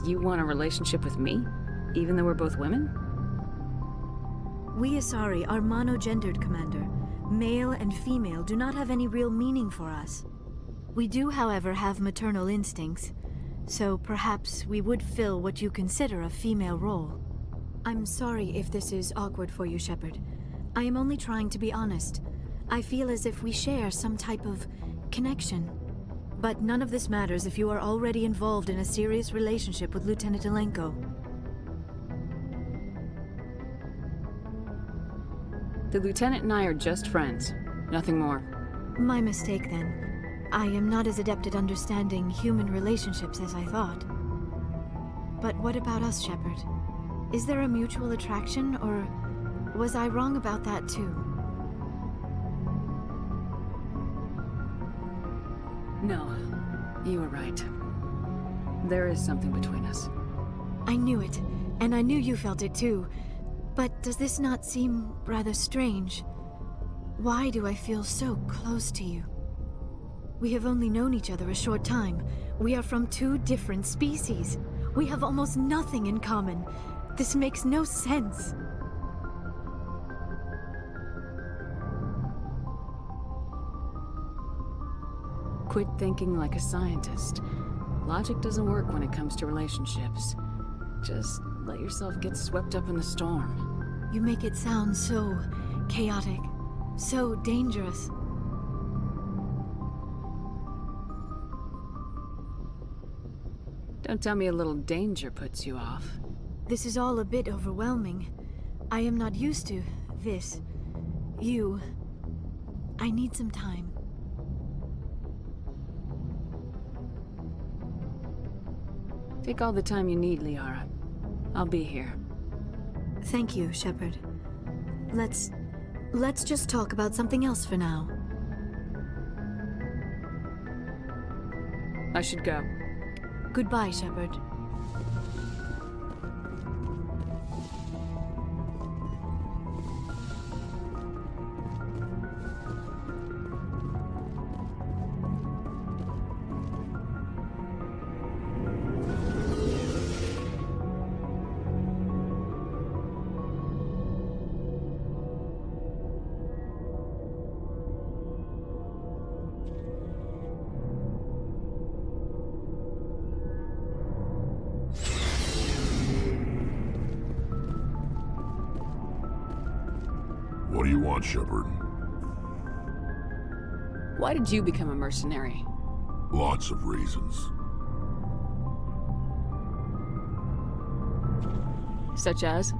You want a relationship with me? Even though we're both women? We Asari are monogendered, Commander. Male and female do not have any real meaning for us. We do, however, have maternal instincts, so perhaps we would fill what you consider a female role. I'm sorry if this is awkward for you, Shepard. I am only trying to be honest. I feel as if we share some type of connection. But none of this matters if you are already involved in a serious relationship with Lieutenant Alenko. The Lieutenant and I are just friends. Nothing more. My mistake, then. I am not as adept at understanding human relationships as I thought. But what about us, Shepard? Is there a mutual attraction, or was I wrong about that too? No, you were right. There is something between us. I knew it, and I knew you felt it too. But does this not seem rather strange? Why do I feel so close to you? We have only known each other a short time. We are from two different species. We have almost nothing in common. This makes no sense. Quit thinking like a scientist. Logic doesn't work when it comes to relationships. Just let yourself get swept up in the storm. You make it sound so chaotic, so dangerous. Don't tell me a little danger puts you off. This is all a bit overwhelming. I am not used to this. You. I need some time. Take all the time you need, Liara. I'll be here. Thank you, Shepard. Let's just talk about something else for now. I should go. Goodbye, Shepard. What do you want, Shepard? Why did you become a mercenary? Lots of reasons. Such as?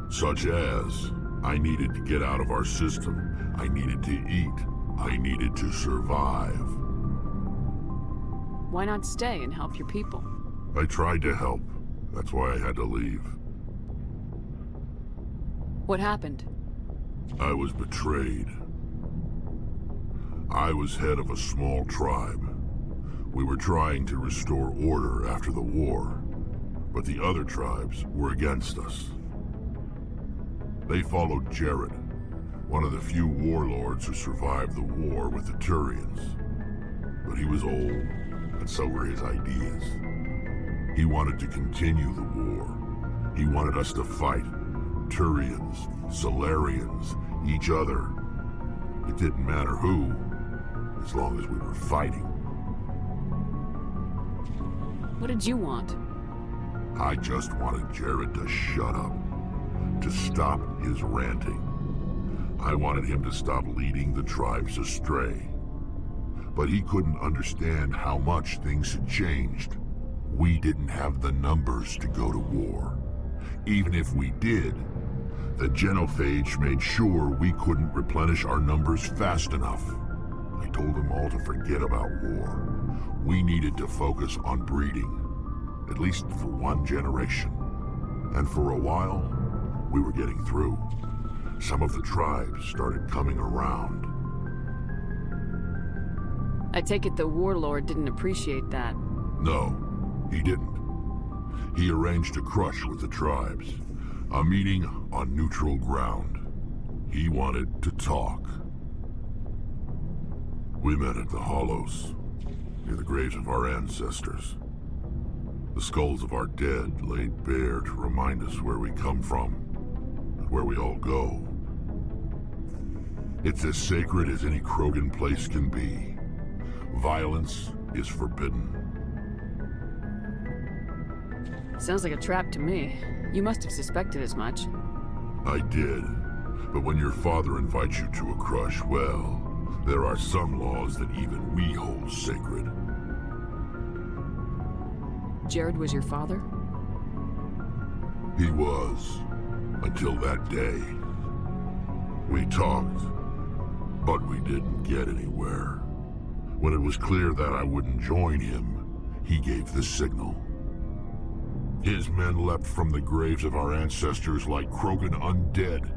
Such as, I needed to get out of our system. I needed to eat. I needed to survive. Why not stay and help your people? I tried to help. That's why I had to leave. What happened? I was betrayed. I was head of a small tribe. We were trying to restore order after the war, but the other tribes were against us. They followed Jared, one of the few warlords who survived the war with the Turians. But he was old, and so were his ideas. He wanted to continue the war. He wanted us to fight. Turians, Solarians, each other. It didn't matter who, as long as we were fighting. What did you want? I just wanted Jared to shut up, to stop his ranting. I wanted him to stop leading the tribes astray. But he couldn't understand how much things had changed. We didn't have the numbers to go to war. Even if we did, the genophage made sure we couldn't replenish our numbers fast enough. I told them all to forget about war. We needed to focus on breeding, at least for one generation. And for a while, we were getting through. Some of the tribes started coming around. I take it the warlord didn't appreciate that. No, he didn't. He arranged a crush with the tribes. A meeting on neutral ground. He wanted to talk. We met at the Hollows, near the graves of our ancestors. The skulls of our dead laid bare to remind us where we come from and where we all go. It's as sacred as any Krogan place can be. Violence is forbidden. Sounds like a trap to me. You must have suspected as much. I did. But when your father invites you to a crush, well, there are some laws that even we hold sacred. Jared was your father? He was. Until that day. We talked, but we didn't get anywhere. When it was clear that I wouldn't join him, he gave the signal. His men leapt from the graves of our ancestors like Krogan undead.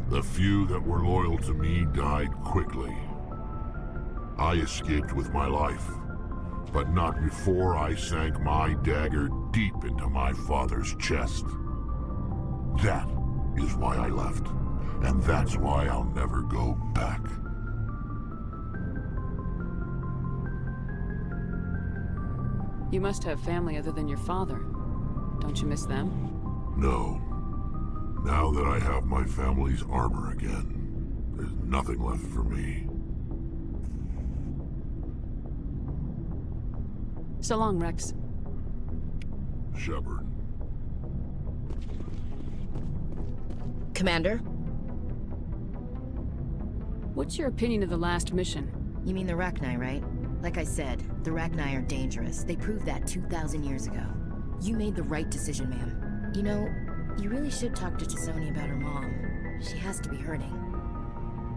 The few that were loyal to me died quickly. I escaped with my life, but not before I sank my dagger deep into my father's chest. That is why I left, and that's why I'll never go back. You must have family other than your father. Don't you miss them? No. Now that I have my family's armor again, there's nothing left for me. So long, Rex. Shepard. Commander? What's your opinion of the last mission? You mean the Rachni, right? Like I said, the Rachni are dangerous. They proved that 2,000 years ago. You made the right decision, ma'am. You know, you really should talk to Chisoni about her mom. She has to be hurting.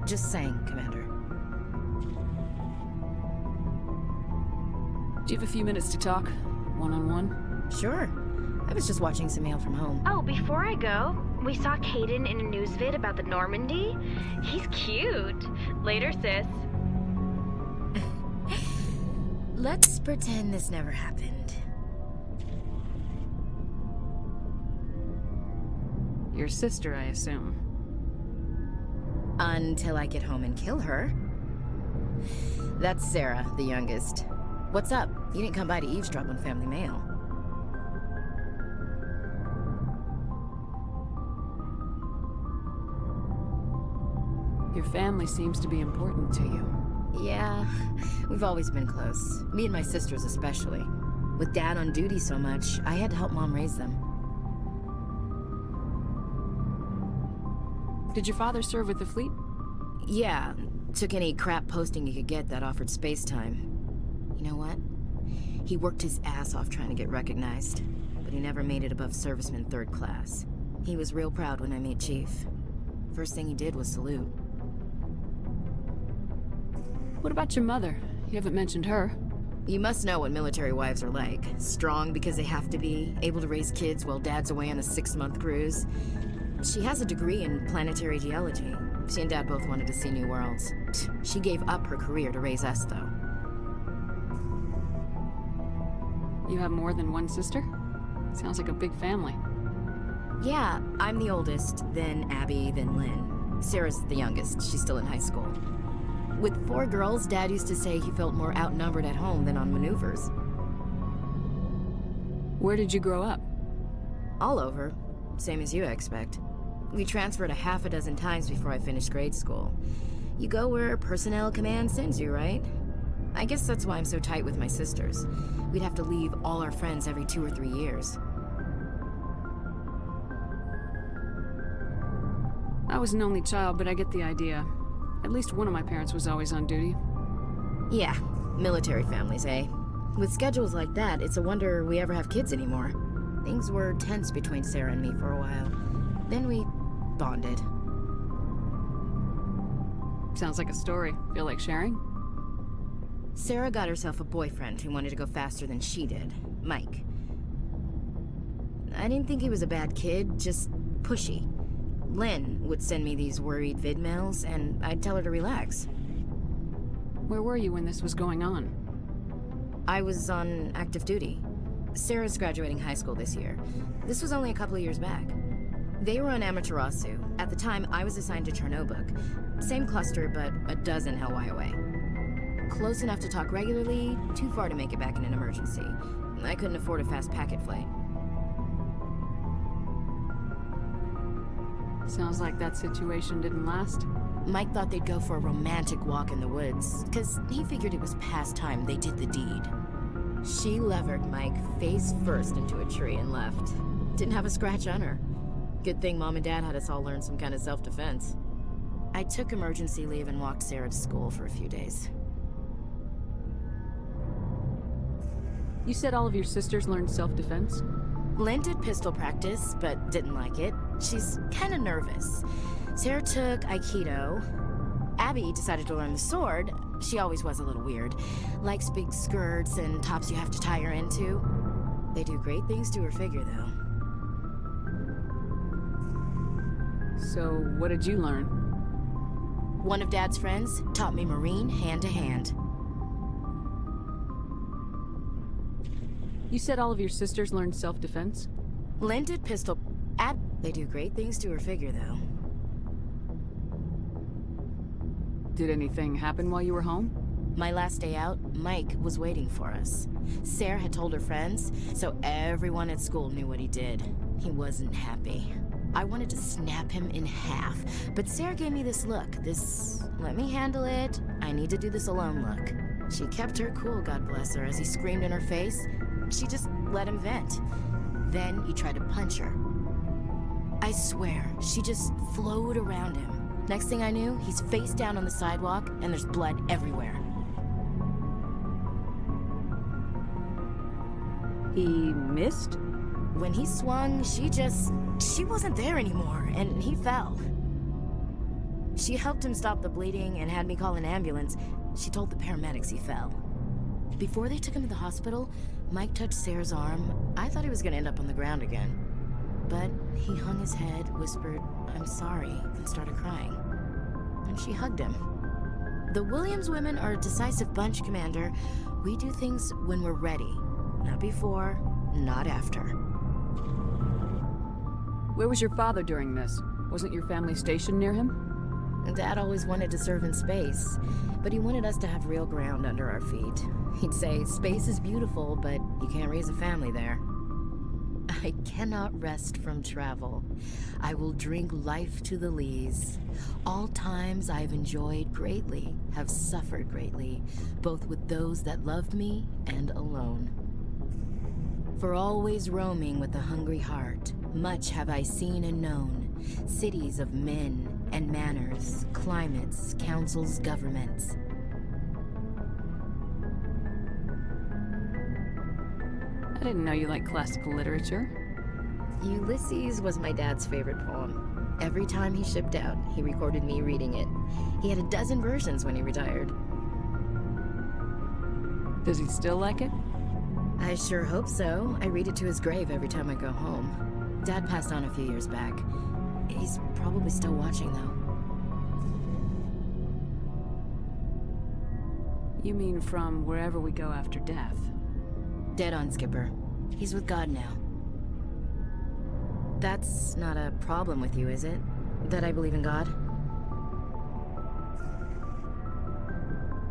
Just saying, Commander. Do you have a few minutes to talk? One-on-one? Sure. I was just watching some mail from home. Oh, before I go, we saw Caden in a news vid about the Normandy. He's cute. Later, sis. Let's pretend this never happened. Your sister, I assume. Until I get home and kill her. That's Sarah, the youngest. What's up? You didn't come by to eavesdrop on family mail. Your family seems to be important to you. Yeah, we've always been close. Me and my sisters especially. With Dad on duty so much, I had to help Mom raise them. Did your father serve with the fleet? Yeah, took any crap posting he could get that offered space time. You know what? He worked his ass off trying to get recognized, but he never made it above serviceman 3rd class. He was real proud when I made Chief. First thing he did was salute. What about your mother? You haven't mentioned her. You must know what military wives are like. Strong because they have to be, able to raise kids while Dad's away on a 6-month cruise. She has a degree in planetary geology. She and Dad both wanted to see new worlds. She gave up her career to raise us, though. You have more than one sister? Sounds like a big family. Yeah, I'm the oldest, then Abby, then Lynn. Sarah's the youngest. She's still in high school. With 4 girls, Dad used to say he felt more outnumbered at home than on maneuvers. Where did you grow up? All over. Same as you, I expect. We transferred a half a dozen times before I finished grade school. You go where personnel command sends you, right? I guess that's why I'm so tight with my sisters. We'd have to leave all our friends every 2 or 3 years. I was an only child, but I get the idea. At least one of my parents was always on duty. Yeah, military families, eh? With schedules like that, it's a wonder we ever have kids anymore. Things were tense between Sarah and me for a while. Then we bonded. Sounds like a story. Feel like sharing? Sarah got herself a boyfriend who wanted to go faster than she did, Mike. I didn't think he was a bad kid, just pushy. Lynn would send me these worried vid mails, and I'd tell her to relax. Where were you when this was going on? I was on active duty. Sarah's graduating high school this year. This was only a couple of years back. They were on Amaterasu. At the time, I was assigned to Chernobog. Same cluster, but a dozen Hellwire away. Close enough to talk regularly, too far to make it back in an emergency. I couldn't afford a fast packet flight. Sounds like that situation didn't last. Mike thought they'd go for a romantic walk in the woods, because he figured it was past time they did the deed. She levered Mike face first into a tree and left. Didn't have a scratch on her. Good thing Mom and Dad had us all learn some kind of self-defense. I took emergency leave and walked Sarah to school for a few days. You said all of your sisters learned self-defense? Lynn did pistol practice, but didn't like it. She's kind of nervous. Sarah took Aikido. Abby decided to learn the sword. She always was a little weird. Likes big skirts and tops you have to tie her into. They do great things to her figure, though. So, what did you learn? One of Dad's friends taught me Marine hand-to-hand. You said all of your sisters learned self-defense? Lynn did pistol... They do great things to her figure, though. Did anything happen while you were home? My last day out, Mike was waiting for us. Sarah had told her friends, so everyone at school knew what he did. He wasn't happy. I wanted to snap him in half, but Sarah gave me this look, let me handle it, I need to do this alone look. She kept her cool, God bless her, as he screamed in her face. She just let him vent. Then he tried to punch her. I swear, she just flowed around him. Next thing I knew, he's face down on the sidewalk, and there's blood everywhere. He missed? When he swung, she wasn't there anymore, and he fell. She helped him stop the bleeding and had me call an ambulance. She told the paramedics he fell. Before they took him to the hospital, Mike touched Sarah's arm. I thought he was gonna end up on the ground again. But he hung his head, whispered, "I'm sorry," and started crying. And she hugged him. The Williams women are a decisive bunch, Commander. We do things when we're ready. Not before, not after. Where was your father during this? Wasn't your family stationed near him? Dad always wanted to serve in space, but he wanted us to have real ground under our feet. He'd say, space is beautiful, but you can't raise a family there. I cannot rest from travel. I will drink life to the lees. All times I've enjoyed greatly, have suffered greatly, both with those that loved me and alone. For always roaming with a hungry heart, much have I seen and known, cities of men and manners, climates, councils, governments. I didn't know you liked classical literature. Ulysses was my dad's favorite poem. Every time he shipped out, he recorded me reading it. He had a dozen versions when he retired. Does he still like it? I sure hope so. I read it to his grave every time I go home. Dad passed on a few years back. He's probably still watching, though. You mean from wherever we go after death? Dead on, Skipper. He's with God now. That's not a problem with you, is it? That I believe in God?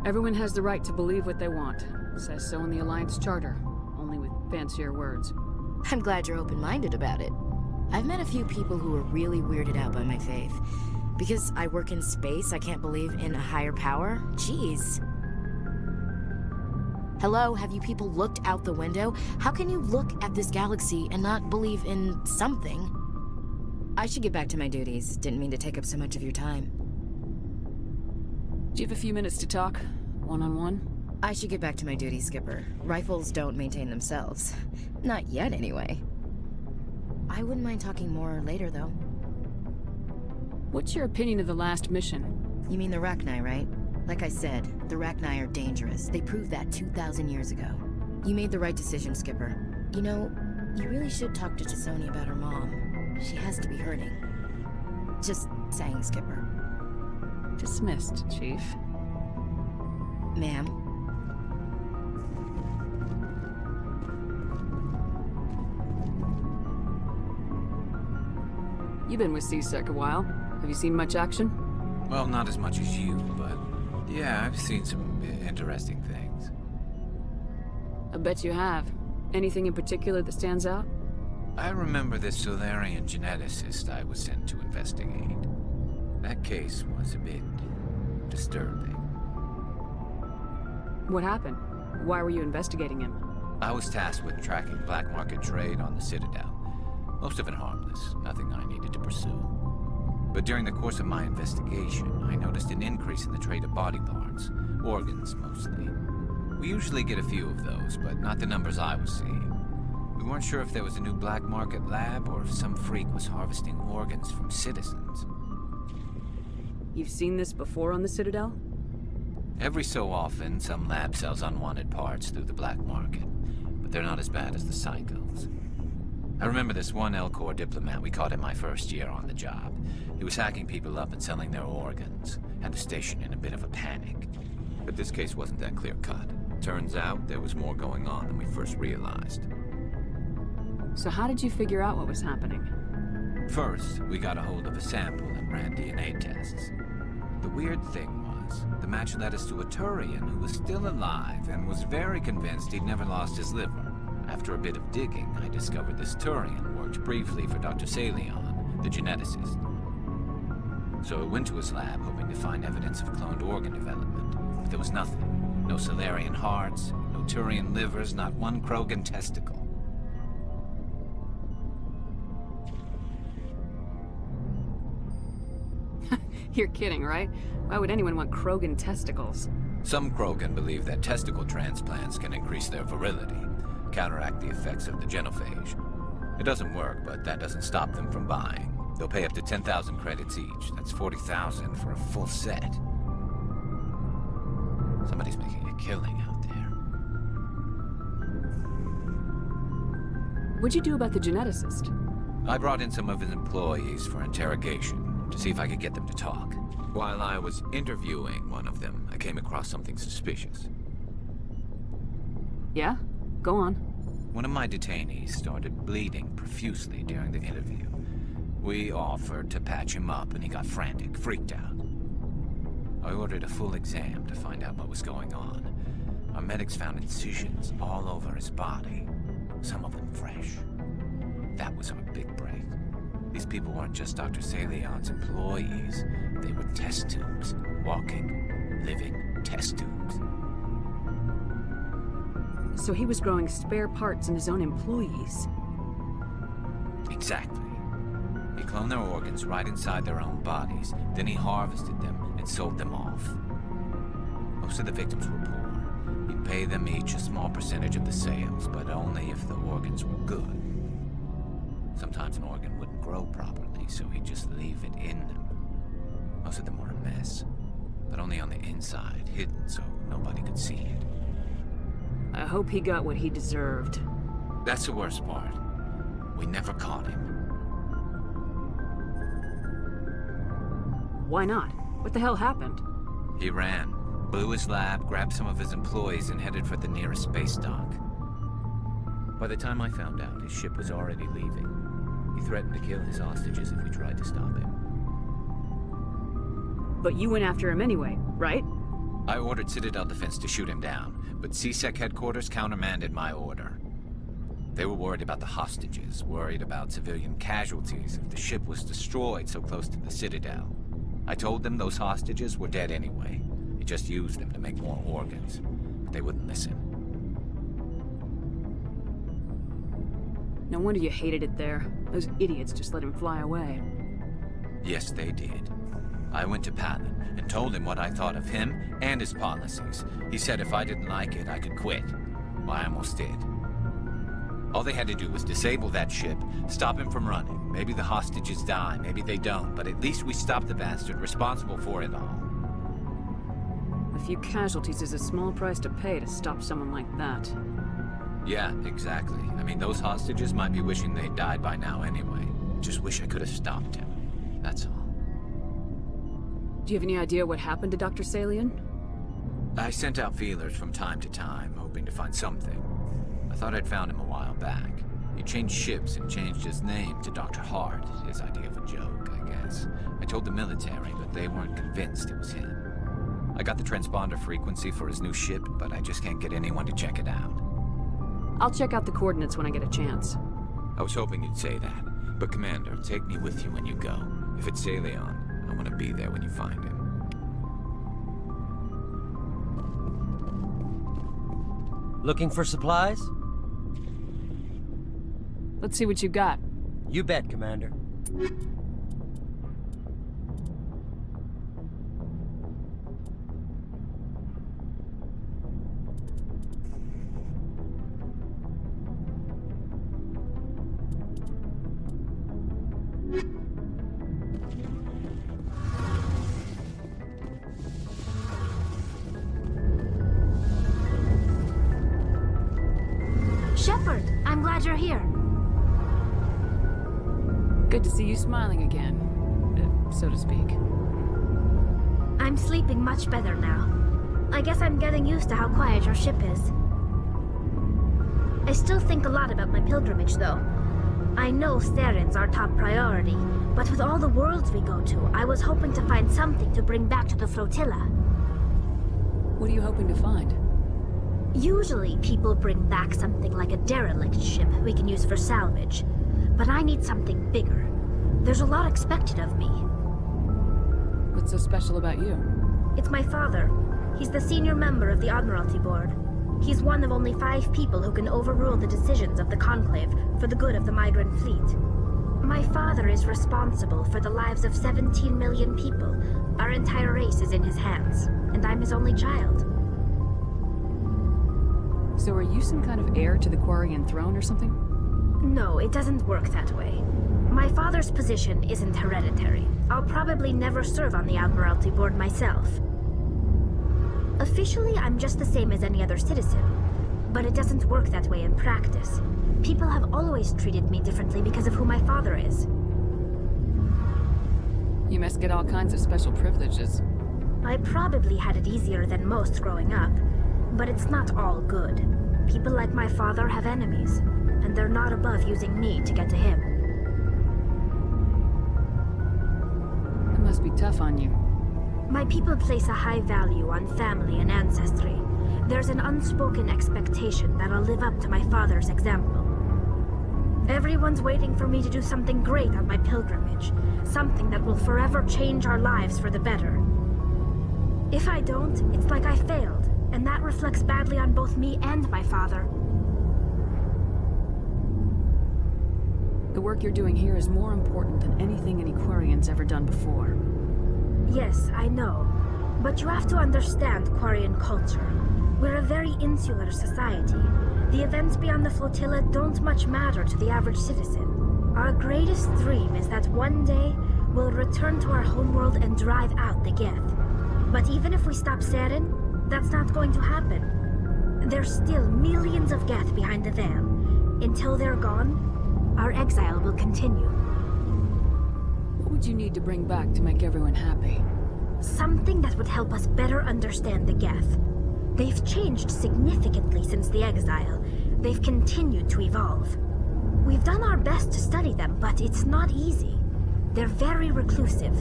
Everyone has the right to believe what they want. Says so in the Alliance Charter, only with fancier words. I'm glad you're open-minded about it. I've met a few people who are really weirded out by my faith. Because I work in space, I can't believe in a higher power? Jeez. Hello, have you people looked out the window? How can you look at this galaxy and not believe in something? I should get back to my duties. Didn't mean to take up so much of your time. Do you have a few minutes to talk? One-on-one? I should get back to my duties, Skipper. Rifles don't maintain themselves. Not yet, anyway. I wouldn't mind talking more later, though. What's your opinion of the last mission? You mean the Rachni, right? Like I said, the Rachni are dangerous. They proved that 2,000 years ago. You made the right decision, Skipper. You know, you really should talk to Chisoni about her mom. She has to be hurting. Just saying, Skipper. Dismissed, Chief. Ma'am. You've been with CSEC a while. Have you seen much action? Well, not as much as you, but yeah, I've seen some interesting things. I bet you have. Anything in particular that stands out? I remember this Solarian geneticist I was sent to investigate. That case was a bit disturbing. What happened? Why were you investigating him? I was tasked with tracking black market trade on the Citadel. Most of it harmless, nothing I needed to pursue. But during the course of my investigation, I noticed an increase in the trade of body parts, organs mostly. We usually get a few of those, but not the numbers I was seeing. We weren't sure if there was a new black market lab or if some freak was harvesting organs from citizens. You've seen this before on the Citadel? Every so often, some lab sells unwanted parts through the black market, but they're not as bad as the cycles. I remember this one L-Corps diplomat we caught in my first year on the job. He was hacking people up and selling their organs. Had the station in a bit of a panic. But this case wasn't that clear-cut. Turns out there was more going on than we first realized. So how did you figure out what was happening? First, we got a hold of a sample and ran DNA tests. The weird thing was, the match led us to a Turian who was still alive and was very convinced he'd never lost his liver. After a bit of digging, I discovered this Turian worked briefly for Dr. Salion, the geneticist. So I went to his lab hoping to find evidence of cloned organ development, but there was nothing. No Solarian hearts, no Turian livers, not one Krogan testicle. You're kidding, right? Why would anyone want Krogan testicles? Some Krogan believe that testicle transplants can increase their virility, counteract the effects of the genophage. It doesn't work, but that doesn't stop them from buying. They'll pay up to 10,000 credits each. That's 40,000 for a full set. Somebody's making a killing out there. What'd you do about the geneticist? I brought in some of his employees for interrogation to see if I could get them to talk. While I was interviewing one of them, I came across something suspicious. Yeah? Go on. One of my detainees started bleeding profusely during the interview. We offered to patch him up and he got frantic, freaked out. I ordered a full exam to find out what was going on. Our medics found incisions all over his body, some of them fresh. That was our big break. These people weren't just Dr. Salion's employees. They were test tubes. Walking, living test tubes. So he was growing spare parts in his own employees. Exactly. He cloned their organs right inside their own bodies. Then he harvested them and sold them off. Most of the victims were poor. He'd pay them each a small percentage of the sales, but only if the organs were good. Sometimes an organ wouldn't grow properly, so he'd just leave it in them. Most of them were a mess, but only on the inside, hidden so nobody could see it. I hope he got what he deserved. That's the worst part. We never caught him. Why not? What the hell happened? He ran, blew his lab, grabbed some of his employees, and headed for the nearest space dock. By the time I found out, his ship was already leaving. He threatened to kill his hostages if we tried to stop him. But you went after him anyway, right? I ordered Citadel Defense to shoot him down, but CSEC headquarters countermanded my order. They were worried about the hostages, worried about civilian casualties if the ship was destroyed so close to the Citadel. I told them those hostages were dead anyway. He just used them to make more organs, but they wouldn't listen. No wonder you hated it there. Those idiots just let him fly away. Yes, they did. I went to Palin and told him what I thought of him and his policies. He said if I didn't like it, I could quit. Well, I almost did. All they had to do was disable that ship, stop him from running. Maybe the hostages die, maybe they don't, but at least we stopped the bastard responsible for it all. A few casualties is a small price to pay to stop someone like that. Yeah, exactly. I mean, those hostages might be wishing they'd died by now anyway. Just wish I could have stopped him. That's all. Do you have any idea what happened to Dr. Salion? I sent out feelers from time to time, hoping to find something. I thought I'd found him a while back. He changed ships and changed his name to Dr. Hart, his idea of a joke, I guess. I told the military, but they weren't convinced it was him. I got the transponder frequency for his new ship, but I just can't get anyone to check it out. I'll check out the coordinates when I get a chance. I was hoping you'd say that. But Commander, take me with you when you go. If it's Leon, I want to be there when you find him. Looking for supplies? Let's see what you got. You bet, Commander. Shepard, I'm glad you're here. Good to see you smiling again, so to speak. I'm sleeping much better now. I guess I'm getting used to how quiet your ship is. I still think a lot about my pilgrimage, though. I know Saren's our top priority, but with all the worlds we go to, I was hoping to find something to bring back to the flotilla. What are you hoping to find? Usually, people bring back something like a derelict ship we can use for salvage. But I need something bigger. There's a lot expected of me. What's so special about you? It's my father. He's the senior member of the Admiralty Board. He's one of only 5 people who can overrule the decisions of the Conclave for the good of the migrant fleet. My father is responsible for the lives of 17 million people. Our entire race is in his hands, and I'm his only child. So are you some kind of heir to the Quarian throne or something? No, it doesn't work that way. My father's position isn't hereditary. I'll probably never serve on the Admiralty Board myself. Officially, I'm just the same as any other citizen. But it doesn't work that way in practice. People have always treated me differently because of who my father is. You must get all kinds of special privileges. I probably had it easier than most growing up. But it's not all good. People like my father have enemies, and they're not above using me to get to him. It must be tough on you. My people place a high value on family and ancestry. There's an unspoken expectation that I'll live up to my father's example. Everyone's waiting for me to do something great on my pilgrimage, something that will forever change our lives for the better. If I don't, it's like I failed. And that reflects badly on both me and my father. The work you're doing here is more important than anything any Quarian's ever done before. Yes, I know. But you have to understand Quarian culture. We're a very insular society. The events beyond the flotilla don't much matter to the average citizen. Our greatest dream is that one day we'll return to our homeworld and drive out the Geth. But even if we stop Saren, that's not going to happen. There's still millions of Geth behind the veil. Until they're gone, our exile will continue. What would you need to bring back to make everyone happy? Something that would help us better understand the Geth. They've changed significantly since the exile. They've continued to evolve. We've done our best to study them, but it's not easy. They're very reclusive.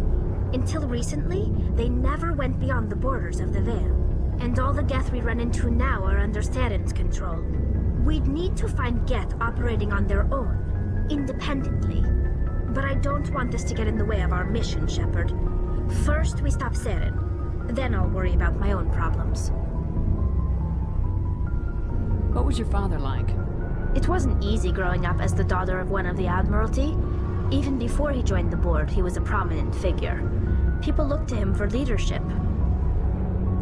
Until recently, they never went beyond the borders of the veil. And all the Geth we run into now are under Saren's control. We'd need to find Geth operating on their own, independently. But I don't want this to get in the way of our mission, Shepard. First, we stop Saren. Then I'll worry about my own problems. What was your father like? It wasn't easy growing up as the daughter of one of the Admiralty. Even before he joined the board, he was a prominent figure. People looked to him for leadership.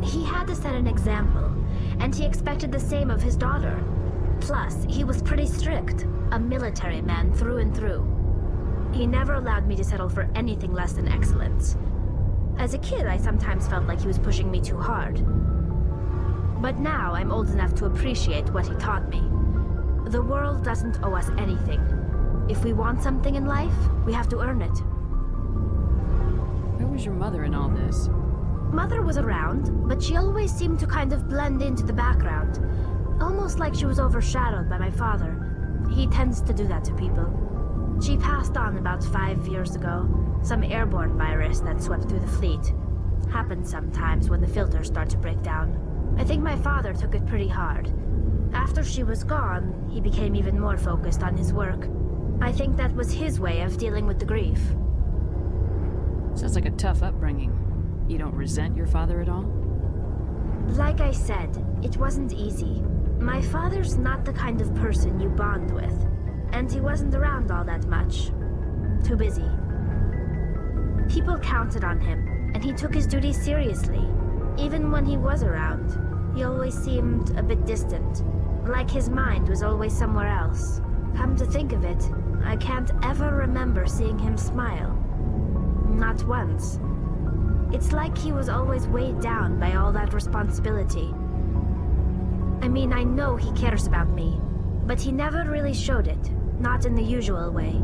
He had to set an example, and he expected the same of his daughter. Plus, he was pretty strict, a military man through and through. He never allowed me to settle for anything less than excellence. As a kid, I sometimes felt like he was pushing me too hard. But now I'm old enough to appreciate what he taught me. The world doesn't owe us anything. If we want something in life, we have to earn it. Where was your mother in all this? Mother was around, but she always seemed to kind of blend into the background. Almost like she was overshadowed by my father. He tends to do that to people. She passed on about 5 years ago. Some airborne virus that swept through the fleet. Happens sometimes when the filters start to break down. I think my father took it pretty hard. After she was gone, he became even more focused on his work. I think that was his way of dealing with the grief. Sounds like a tough upbringing. You don't resent your father at all? Like I said, it wasn't easy. My father's not the kind of person you bond with, and he wasn't around all that much. Too busy. People counted on him, and he took his duties seriously. Even when he was around, he always seemed a bit distant, like his mind was always somewhere else. Come to think of it, I can't ever remember seeing him smile. Not once. It's like he was always weighed down by all that responsibility. I mean, I know he cares about me, but he never really showed it, not in the usual way.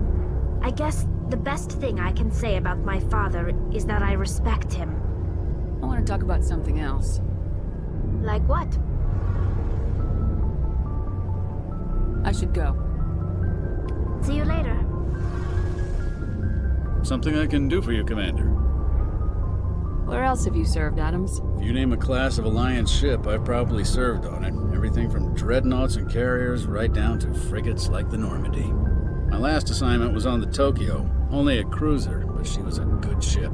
I guess the best thing I can say about my father is that I respect him. I want to talk about something else. Like what? I should go. See you later. Something I can do for you, Commander. Where else have you served, Adams? If you name a class of Alliance ship, I've probably served on it. Everything from dreadnoughts and carriers right down to frigates like the Normandy. My last assignment was on the Tokyo, only a cruiser, but she was a good ship.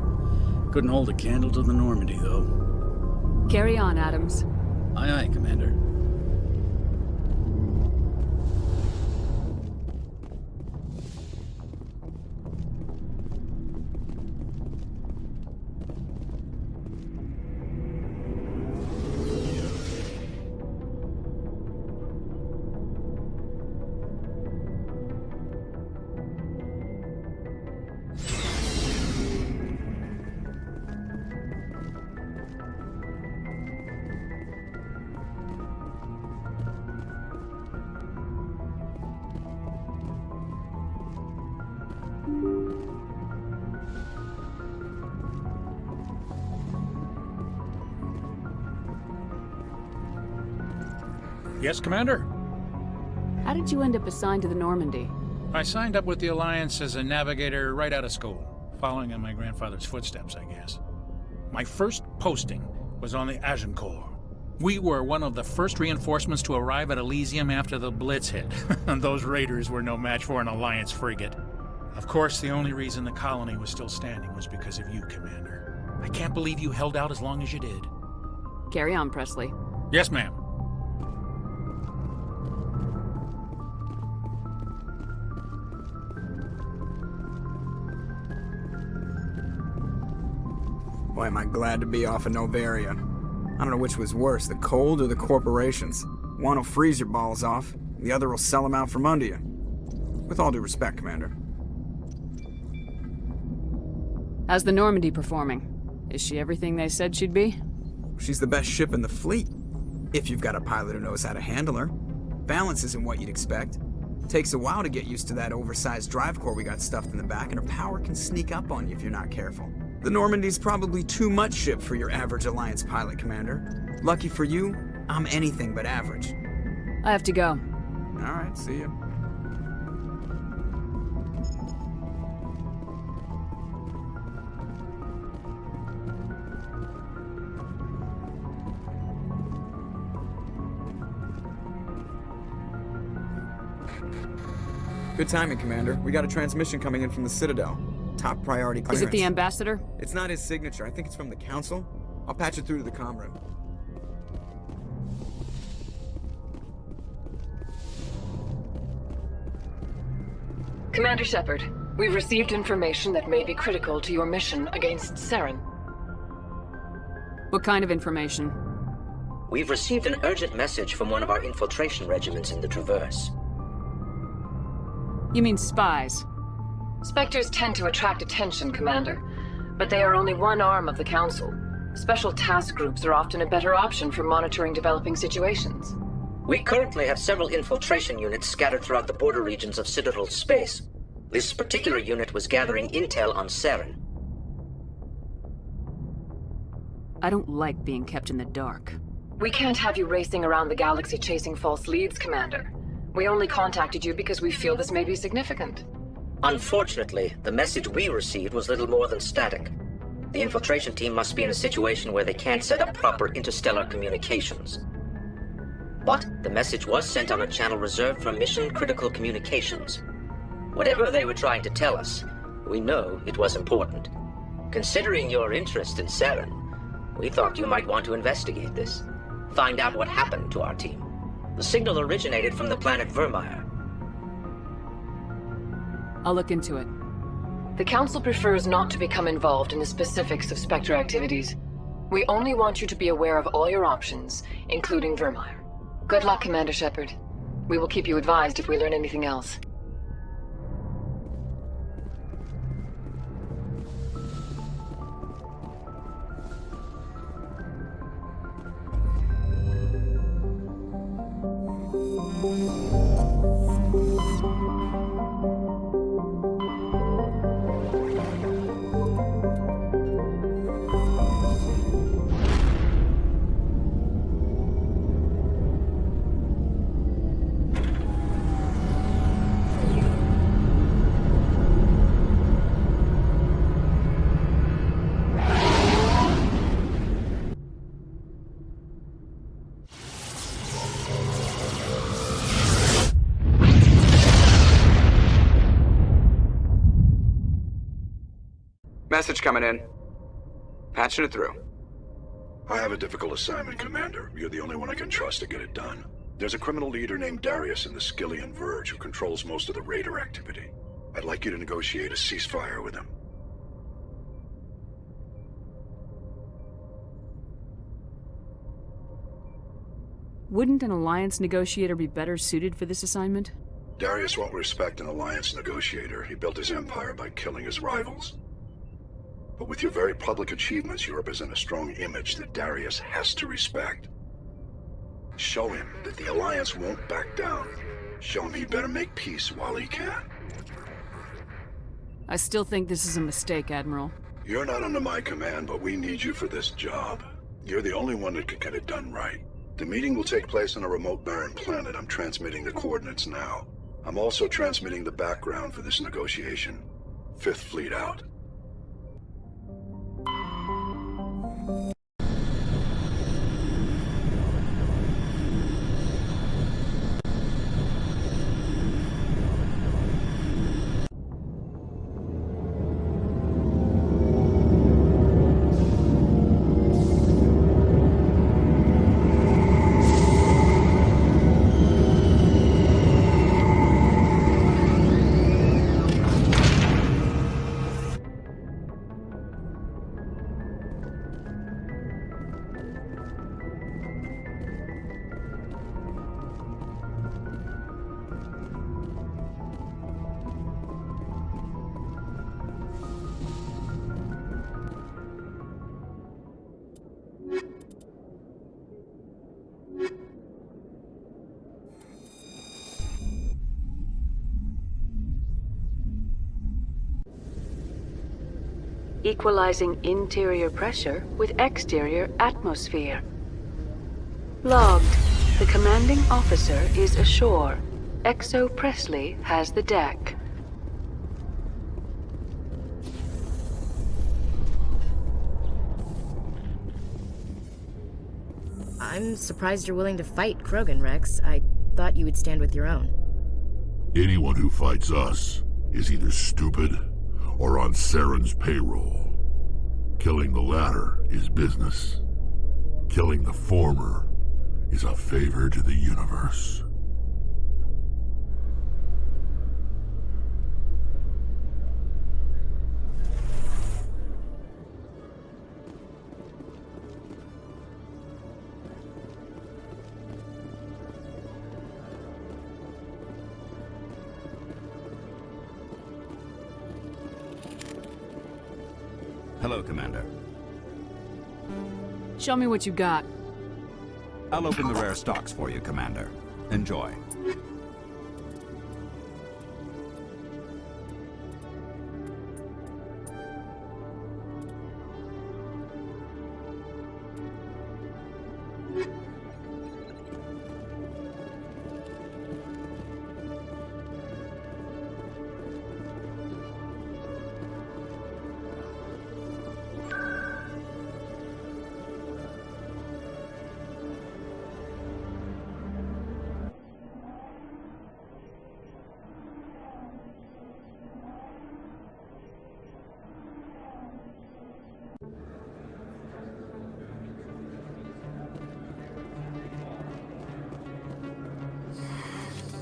Couldn't hold a candle to the Normandy, though. Carry on, Adams. Aye, aye, Commander. Yes, Commander? How did you end up assigned to the Normandy? I signed up with the Alliance as a navigator right out of school, following in my grandfather's footsteps, I guess. My first posting was on the Agincourt. We were one of the first reinforcements to arrive at Elysium after the Blitz hit, and those raiders were no match for an Alliance frigate. Of course, the only reason the colony was still standing was because of you, Commander. I can't believe you held out as long as you did. Carry on, Presley. Yes, ma'am. Boy, am I glad to be off of Novaria. I don't know which was worse, the cold or the corporations. One will freeze your balls off, the other will sell them out from under you. With all due respect, Commander. How's the Normandy performing? Is she everything they said she'd be? She's the best ship in the fleet, if you've got a pilot who knows how to handle her. Balance isn't what you'd expect. Takes a while to get used to that oversized drive core we got stuffed in the back, and her power can sneak up on you if you're not careful. The Normandy's probably too much ship for your average Alliance pilot, Commander. Lucky for you, I'm anything but average. I have to go. All right, see ya. Good timing, Commander. We got a transmission coming in from the Citadel. Top priority clearance. Is it the ambassador? It's not his signature. I think it's from the Council. I'll patch it through to the comm room. Commander Shepard, we've received information that may be critical to your mission against Saren. What kind of information? We've received an urgent message from one of our infiltration regiments in the Traverse. You mean spies? Spectres tend to attract attention, Commander, but they are only one arm of the Council. Special task groups are often a better option for monitoring developing situations. We currently have several infiltration units scattered throughout the border regions of Citadel space. This particular unit was gathering intel on Saren. I don't like being kept in the dark. We can't have you racing around the galaxy chasing false leads, Commander. We only contacted you because we feel this may be significant. Unfortunately, the message we received was little more than static. The infiltration team must be in a situation where they can't set up proper interstellar communications. But the message was sent on a channel reserved for mission-critical communications. Whatever they were trying to tell us, we know it was important. Considering your interest in Saren, we thought you might want to investigate this. Find out what happened to our team. The signal originated from the planet Vermeer. I'll look into it. The Council prefers not to become involved in the specifics of Spectre activities. We only want you to be aware of all your options, including Vermeer. Good luck, Commander Shepard. We will keep you advised if we learn anything else. Message coming in. Patching it through. I have a difficult assignment, Commander. You're the only one I can trust to get it done. There's a criminal leader named Darius in the Skillian Verge who controls most of the raider activity. I'd like you to negotiate a ceasefire with him. Wouldn't an Alliance negotiator be better suited for this assignment? Darius won't respect an Alliance negotiator. He built his empire by killing his rivals. But with your very public achievements, you represent a strong image that Darius has to respect. Show him that the Alliance won't back down. Show him he better make peace while he can. I still think this is a mistake, Admiral. You're not under my command, but we need you for this job. You're the only one that can get it done right. The meeting will take place on a remote barren planet. I'm transmitting the coordinates now. I'm also transmitting the background for this negotiation. Fifth Fleet out. Equalizing interior pressure with exterior atmosphere. Logged. The commanding officer is ashore. Exo Presley has the deck. I'm surprised you're willing to fight Krogan, Rex. I thought you would stand with your own. Anyone who fights us is either stupid or on Saren's payroll. Killing the latter is business. Killing the former is a favor to the universe. Hello, Commander. Show me what you got. I'll open the rare stocks for you, Commander. Enjoy.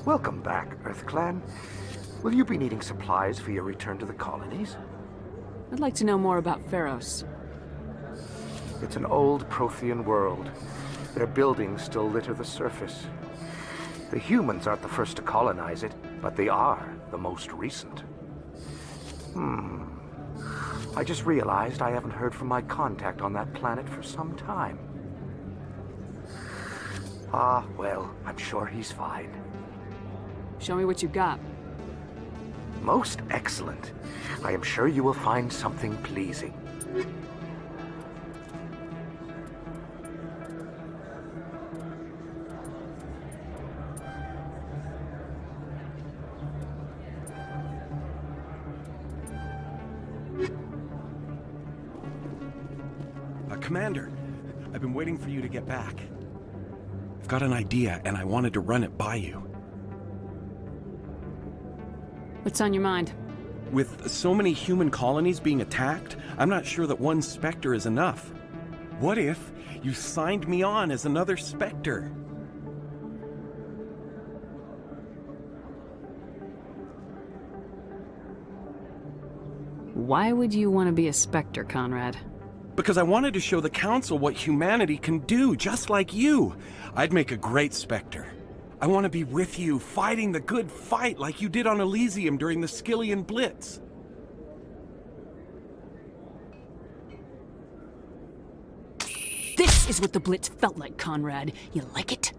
Welcome back, Earth Clan. Will you be needing supplies for your return to the colonies? I'd like to know more about Pharos. It's an old Prothean world. Their buildings still litter the surface. The humans aren't the first to colonize it, but they are the most recent. I just realized I haven't heard from my contact on that planet for some time. Ah, well, I'm sure he's fine. Show me what you got. Most excellent. I am sure you will find something pleasing. Commander, I've been waiting for you to get back. I've got an idea, and I wanted to run it by you. What's on your mind? With so many human colonies being attacked, I'm not sure that one Spectre is enough. What if you signed me on as another Spectre? Why would you want to be a Spectre, Conrad? Because I wanted to show the Council what humanity can do, just like you. I'd make a great Spectre. I want to be with you, fighting the good fight like you did on Elysium during the Skillian Blitz. This is what the Blitz felt like, Conrad. You like it?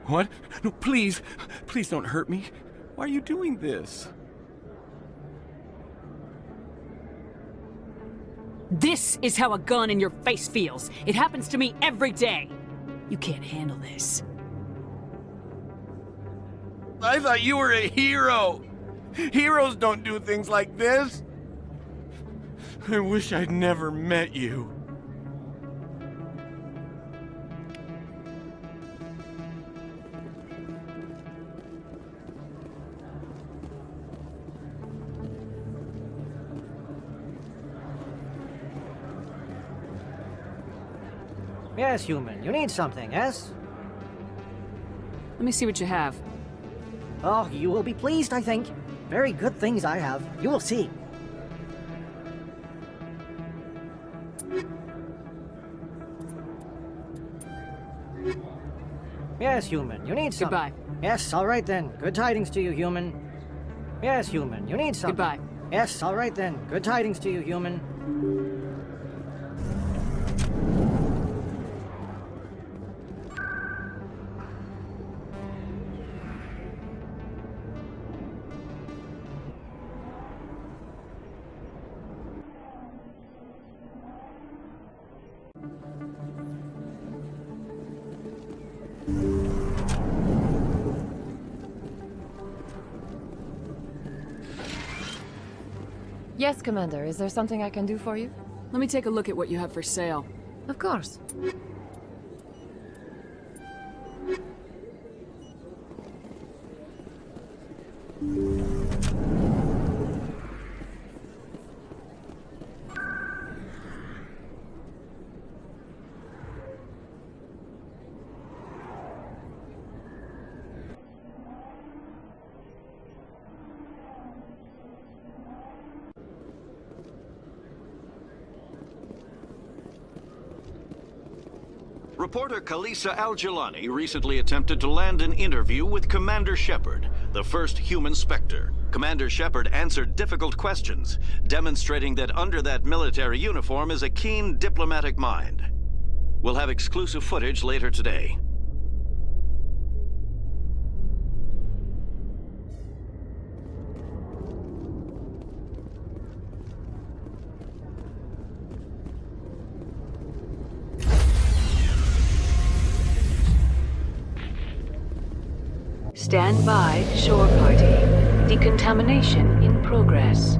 What? No, please. Please don't hurt me. Why are you doing this? This is how a gun in your face feels. It happens to me every day. You can't handle this. I thought you were a hero. Heroes don't do things like this. I wish I'd never met you. Yes, human. You need something, yes? Let me see what you have. Oh, you will be pleased, I think. Very good things I have. You will see. Yes, human. You need something. Goodbye. Yes, all right then. Good tidings to you, human. Yes, human. You need something. Goodbye. Yes, all right then. Good tidings to you, human. Yes, Commander. Is there something I can do for you? Let me take a look at what you have for sale. Of course. Reporter Kalisa Al-Jilani recently attempted to land an interview with Commander Shepard, the first human Spectre. Commander Shepard answered difficult questions, demonstrating that under that military uniform is a keen diplomatic mind. We'll have exclusive footage later today. Stand by, shore party. Decontamination in progress.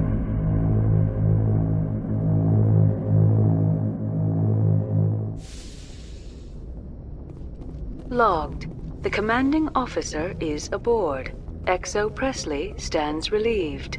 Logged. The commanding officer is aboard. XO Presley stands relieved.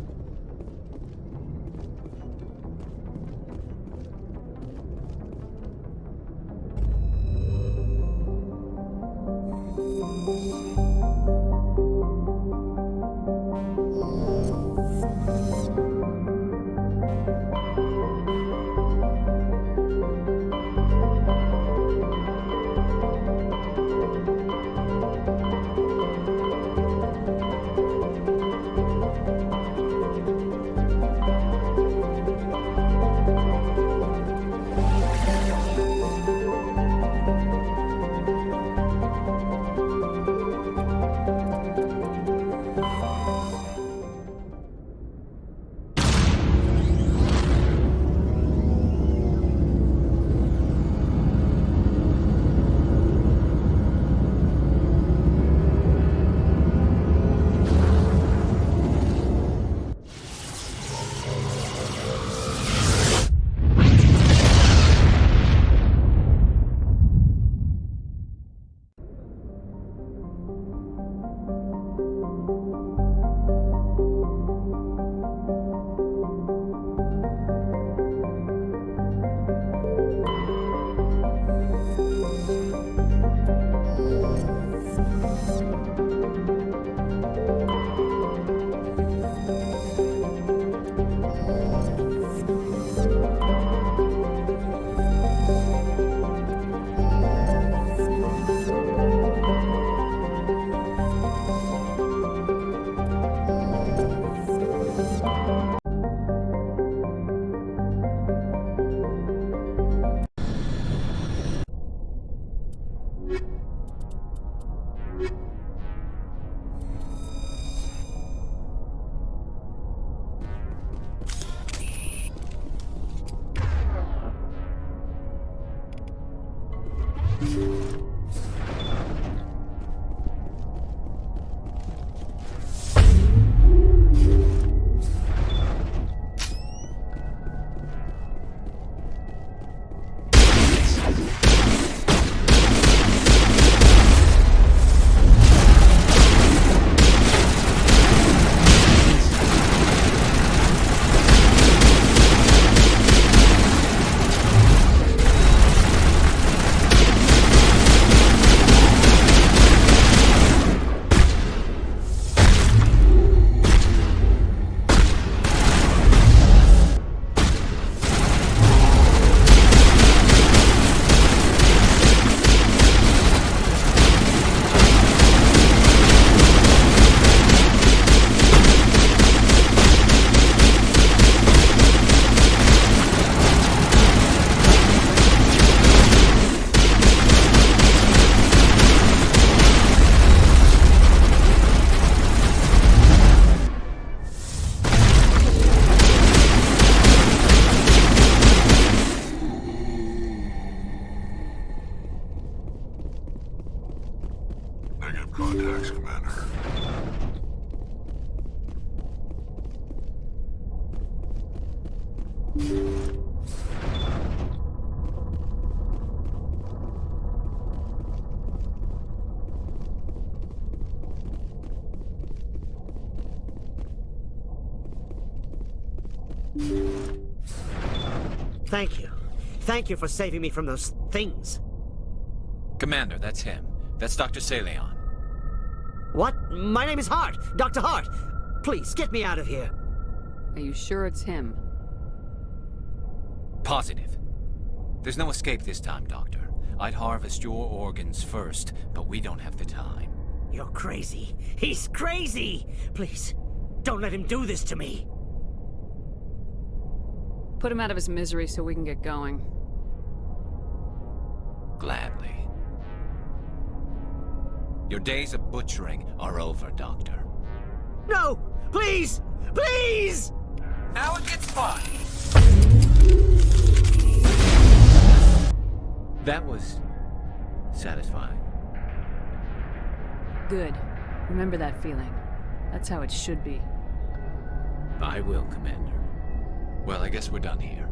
Negative contacts, Commander. Thank you. Thank you for saving me from those things. Commander, that's him. That's Dr. Saleon. What? My name is Hart. Dr. Hart. Please, get me out of here. Are you sure it's him? Positive. There's no escape this time, Doctor. I'd harvest your organs first, but we don't have the time. You're crazy. He's crazy! Please, don't let him do this to me. Put him out of his misery so we can get going. Gladly. Your days of butchering are over, Doctor. No! Please! Please! Now it gets fun! That was satisfying. Good. Remember that feeling. That's how it should be. I will, Commander. Well, I guess we're done here.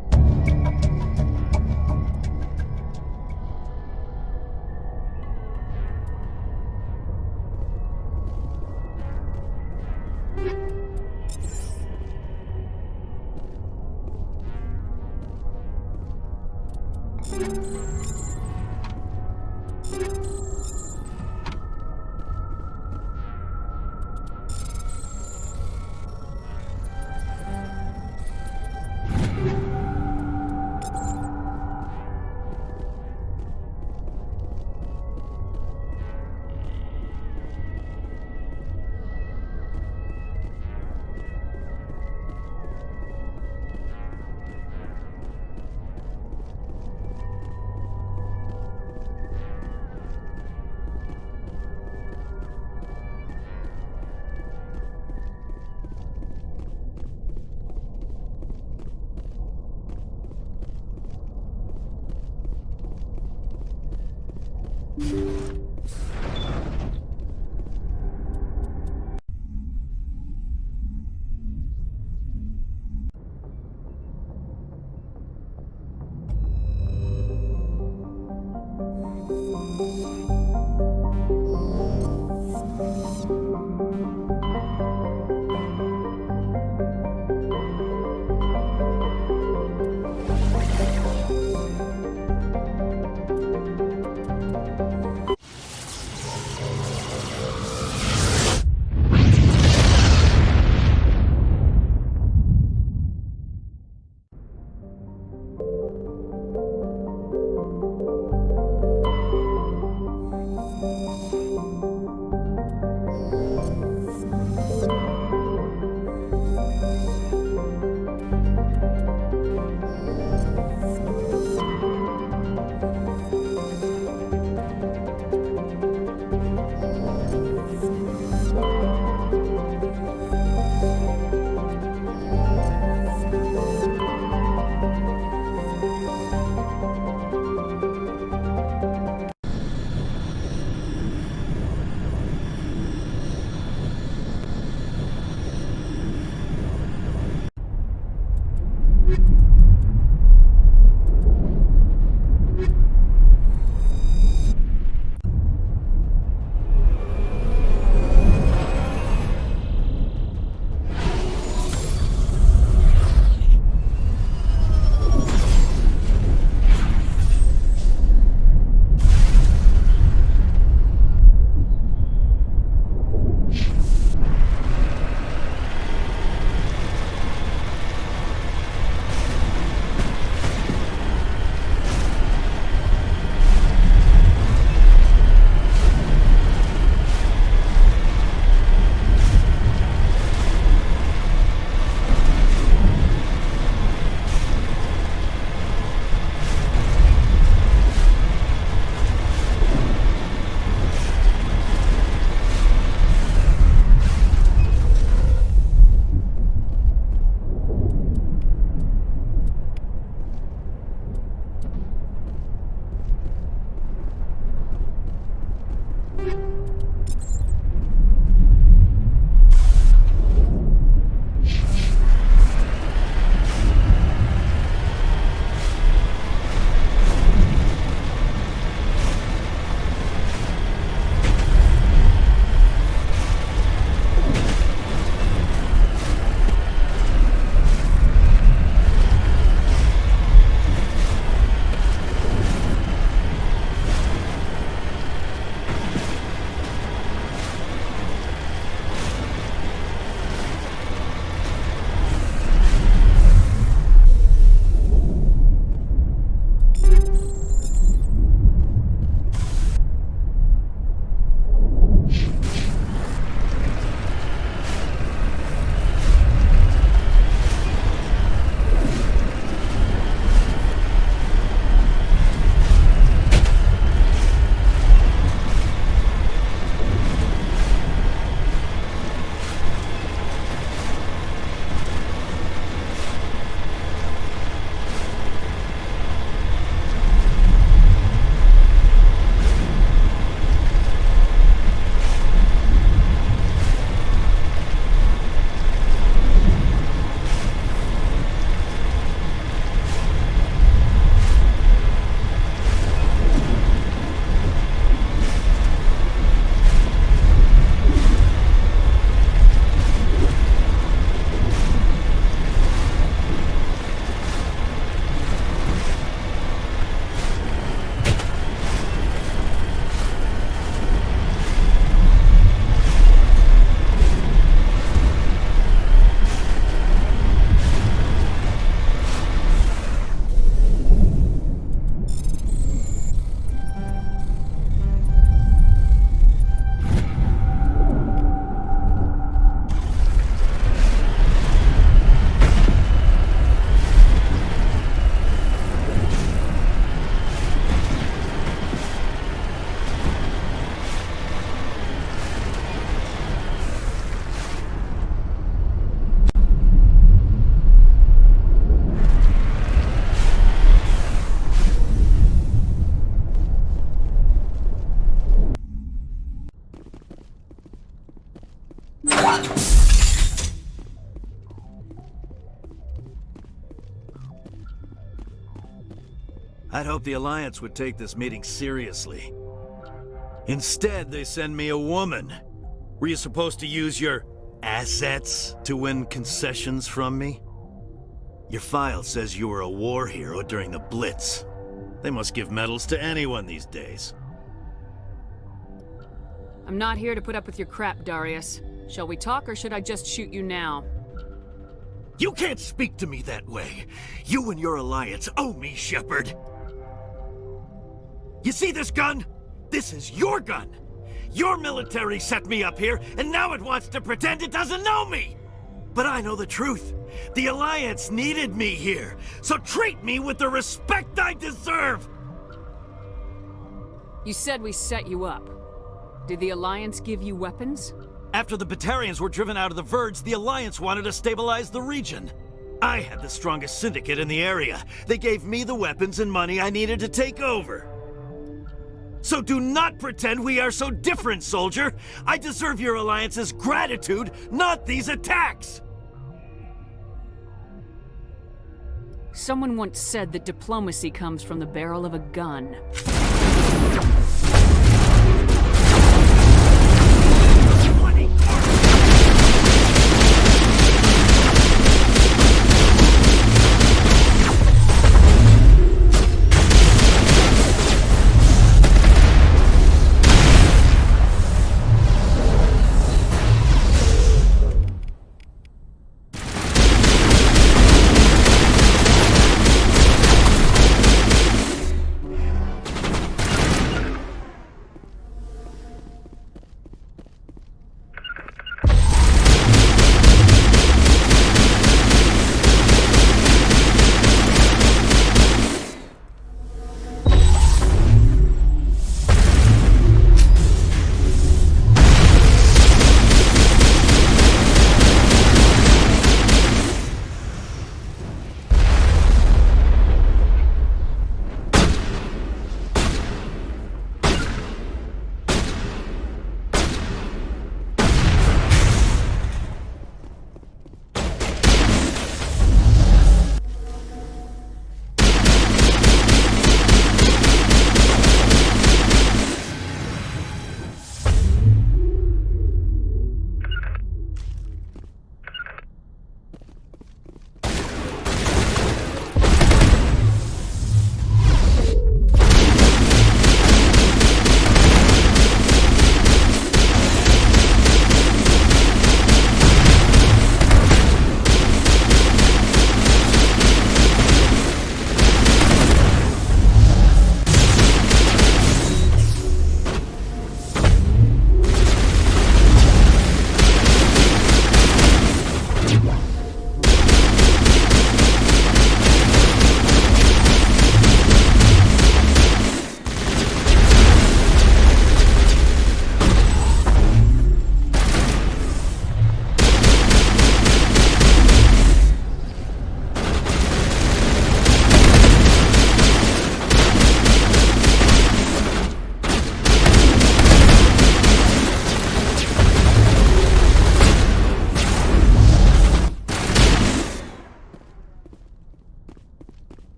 I'd hoped the Alliance would take this meeting seriously. Instead, they send me a woman. Were you supposed to use your assets to win concessions from me? Your file says you were a war hero during the Blitz. They must give medals to anyone these days. I'm not here to put up with your crap, Darius. Shall we talk, or should I just shoot you now? You can't speak to me that way. You and your Alliance owe me, Shepard. You see this gun? This is your gun. Your military set me up here, and now it wants to pretend it doesn't know me. But I know the truth. The Alliance needed me here, so treat me with the respect I deserve! You said we set you up. Did the Alliance give you weapons? After the Batarians were driven out of the Verge, the Alliance wanted to stabilize the region. I had the strongest syndicate in the area. They gave me the weapons and money I needed to take over. So do not pretend we are so different, soldier! I deserve your Alliance's gratitude, not these attacks! Someone once said that diplomacy comes from the barrel of a gun.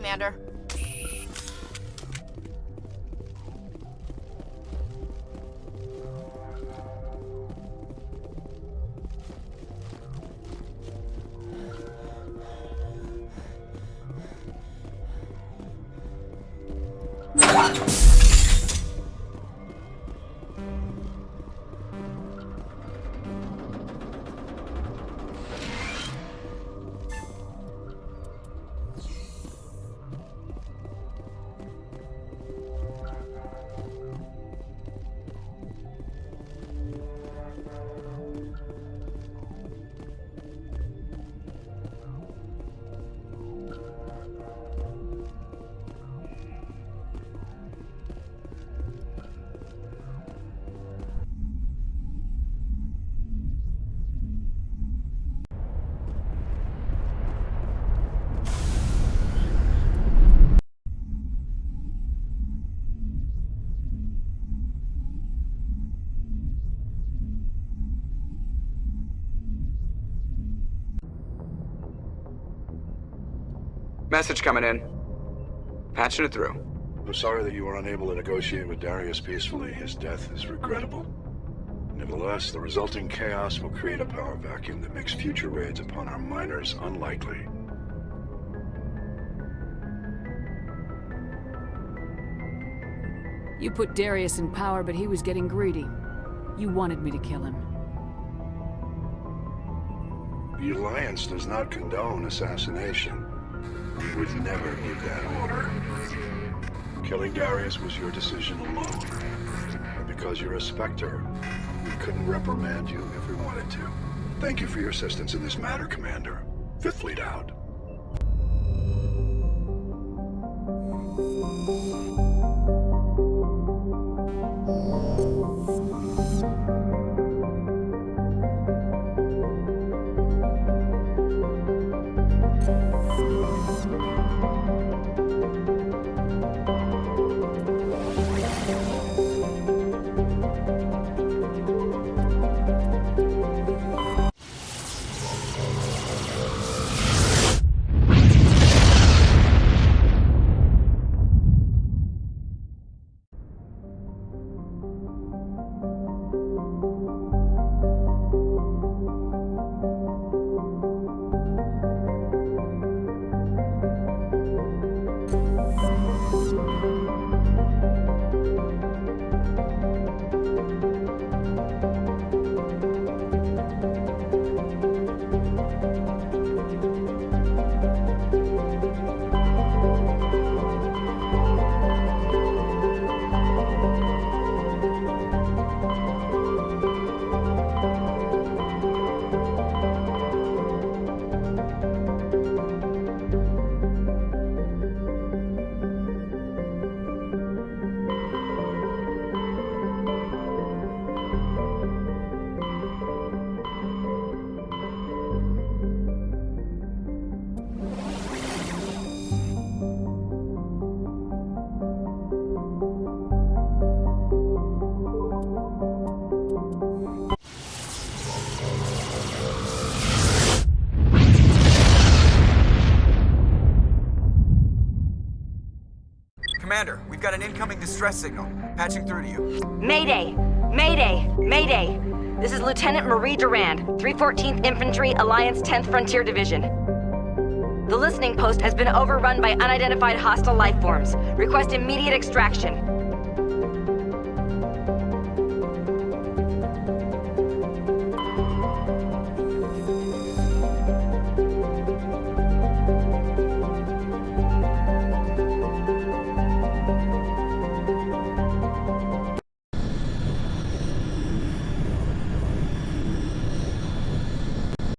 Commander. Message coming in. Patching it through. I'm sorry that you were unable to negotiate with Darius peacefully. His death is regrettable. Nevertheless, the resulting chaos will create a power vacuum that makes future raids upon our miners unlikely. You put Darius in power, but he was getting greedy. You wanted me to kill him. The Alliance does not condone assassination. We would never give that order. Killing Darius was your decision alone. And because you're a Spectre, we couldn't reprimand you if we wanted to. Thank you for your assistance in this matter, Commander. Fifth Fleet out. Commander, we've got an incoming distress signal. Patching through to you. Mayday! Mayday! Mayday! This is Lieutenant Marie Durand, 314th Infantry, Alliance 10th Frontier Division. The listening post has been overrun by unidentified hostile life forms. Request immediate extraction.